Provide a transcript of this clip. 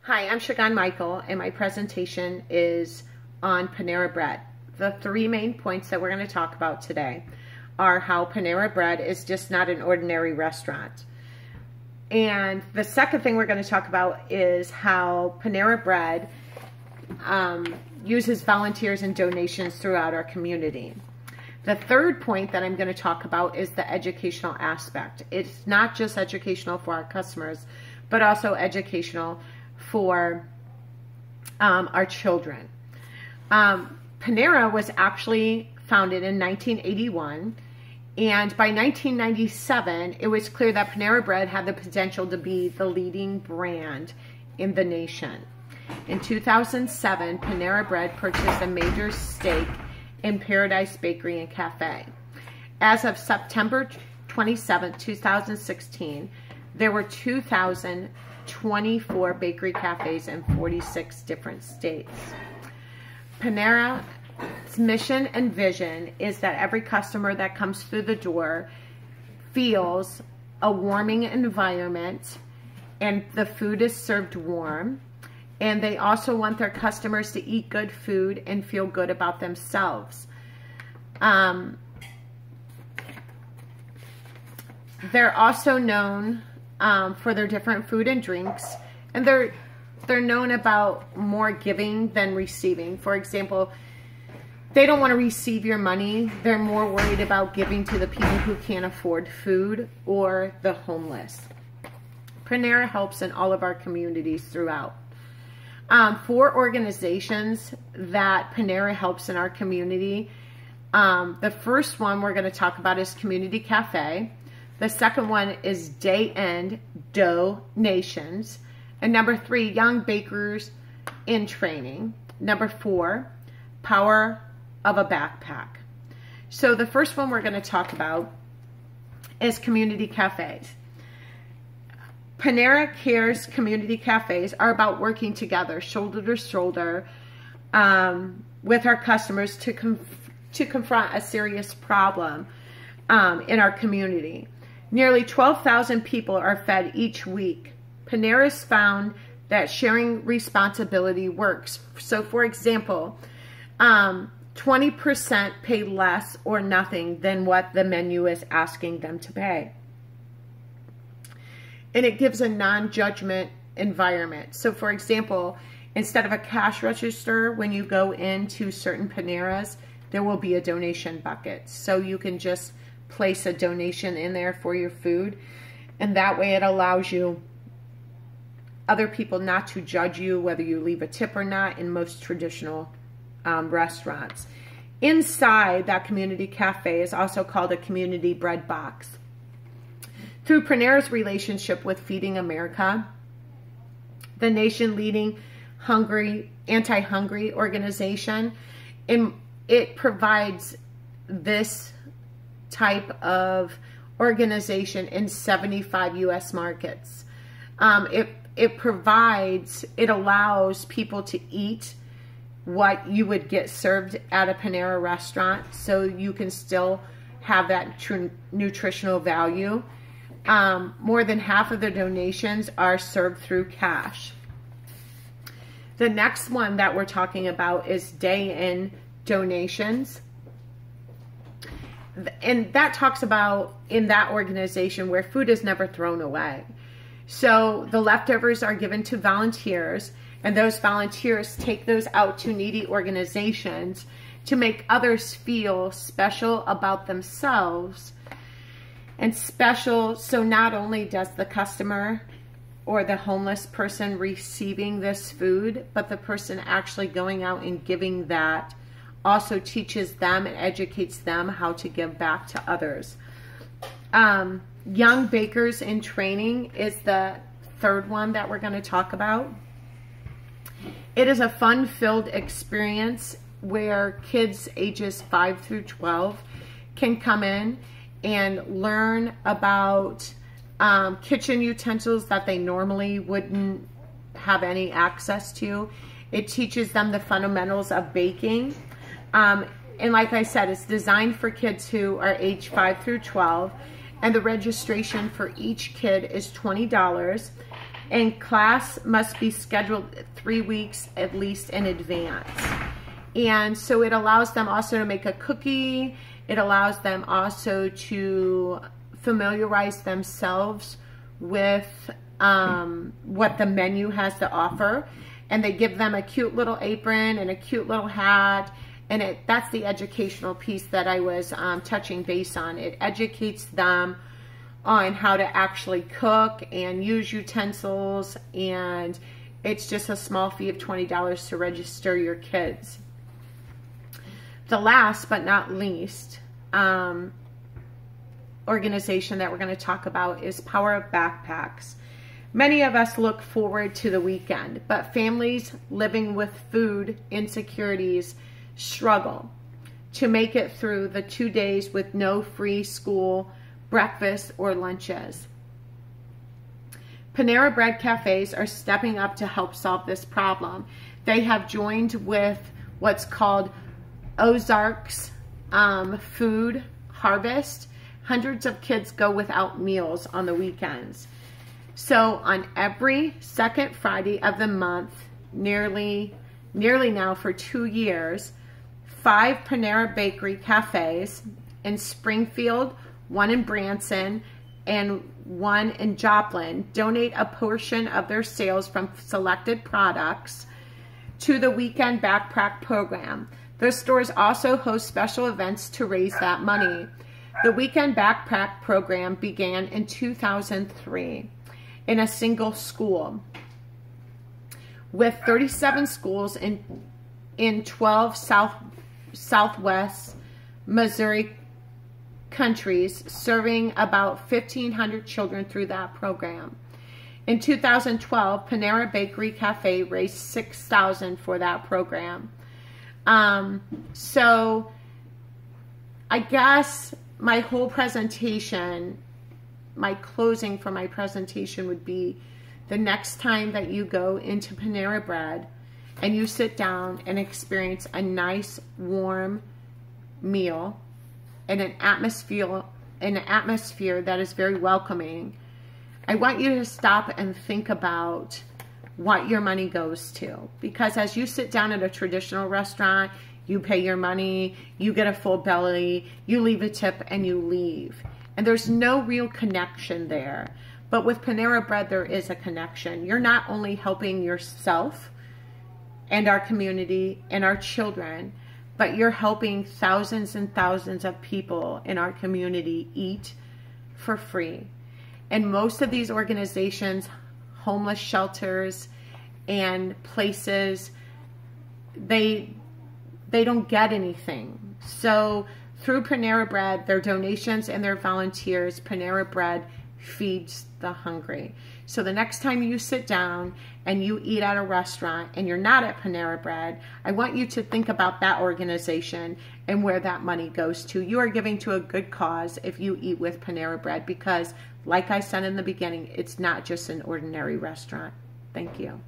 Hi, I'm Shagan Michael, and my presentation is on Panera Bread. The three main points that we're going to talk about today are how Panera Bread is just not an ordinary restaurant. And the second thing we're going to talk about is how Panera Bread uses volunteers and donations throughout our community. The third point that I'm going to talk about is the educational aspect. It's not just educational for our customers, but also educational for our children. Panera was actually founded in 1981, and by 1997, it was clear that Panera Bread had the potential to be the leading brand in the nation. In 2007, Panera Bread purchased a major stake in Paradise Bakery and Cafe. As of September 27, 2016, there were 2,024 bakery cafes in 46 different states. Panera's mission and vision is that every customer that comes through the door feels a warming environment and the food is served warm. And they also want their customers to eat good food and feel good about themselves. They're also known for their different food and drinks, and they're known about more giving than receiving. For example, they don't want to receive your money. They're more worried about giving to the people who can't afford food or the homeless. Panera helps in all of our communities throughout. 4 organizations that Panera helps in our community. The first one we're going to talk about is Community Cafe. The second one is Day End Donations. And number 3, Young Bakers in Training. Number 4, Power of a Backpack. So the first one we're going to talk about is Community Cafes. Panera Cares Community Cafes are about working together, shoulder to shoulder, with our customers to confront a serious problem in our community. Nearly 12,000 people are fed each week. Panera's found that sharing responsibility works. So, for example, 20% pay less or nothing than what the menu is asking them to pay. And it gives a non-judgment environment. So for example, instead of a cash register, when you go into certain Paneras, there will be a donation bucket. So you can just place a donation in there for your food. And that way it allows you, other people not to judge you whether you leave a tip or not in most traditional restaurants. Inside that community cafe is also called a community bread box. Through Panera's relationship with Feeding America, the nation-leading anti-hungry organization, it provides this type of organization in 75 U.S. markets. It allows people to eat what you would get served at a Panera restaurant, so you can still have that nutritional value. More than half of the donations are served through cash. The next one that we're talking about is Day In Donations. And that talks about in that organization where food is never thrown away. So the leftovers are given to volunteers, and those volunteers take those out to needy organizations to make others feel special about themselves. And special, so not only does the customer or the homeless person receiving this food, but the person actually going out and giving that also teaches them and educates them how to give back to others. Young Bakers in Training is the third one that we're going to talk about. It is a fun-filled experience where kids ages 5 through 12 can come in and learn about kitchen utensils that they normally wouldn't have any access to. It teaches them the fundamentals of baking. And like I said, it's designed for kids who are age 5 through 12. And the registration for each kid is $20. And class must be scheduled 3 weeks at least in advance. And so it allows them also to make a cookie. It allows them also to familiarize themselves with what the menu has to offer. And they give them a cute little apron and a cute little hat. And that's the educational piece that I was touching base on. It educates them on how to actually cook and use utensils. And it's just a small fee of $20 to register your kids. The last but not least organization that we're going to talk about is Power of Backpacks. Many of us look forward to the weekend, but families living with food insecurities struggle to make it through the 2 days with no free school breakfast or lunches. Panera Bread cafes are stepping up to help solve this problem. They have joined with what's called Ozarks Food Harvest. Hundreds of kids go without meals on the weekends. So on every second Friday of the month, nearly now for 2 years, 5 Panera Bakery cafes in Springfield, 1 in Branson, and 1 in Joplin donate a portion of their sales from selected products to the Weekend Backpack program. Their stores also host special events to raise that money. The Weekend Backpack program began in 2003 in a single school, with 37 schools in 12 southwest Missouri countries, serving about 1,500 children through that program. In 2012, Panera Bakery Cafe raised $6,000 for that program. So I guess my whole presentation, my closing for my presentation would be the next time that you go into Panera Bread and you sit down and experience a nice warm meal in an atmosphere that is very welcoming, I want you to stop and think about what your money goes to. Because as you sit down at a traditional restaurant, you pay your money, you get a full belly, you leave a tip, and you leave. And there's no real connection there. But with Panera Bread, there is a connection. You're not only helping yourself and our community and our children, but you're helping thousands and thousands of people in our community eat for free. And most of these organizations, homeless shelters and places, they don't get anything. So through Panera Bread, their donations and their volunteers, Panera Bread feeds the hungry. So the next time you sit down and you eat at a restaurant and you're not at Panera Bread, I want you to think about that organization and where that money goes to. You are giving to a good cause if you eat with Panera Bread, because like I said in the beginning, it's not just an ordinary restaurant. Thank you.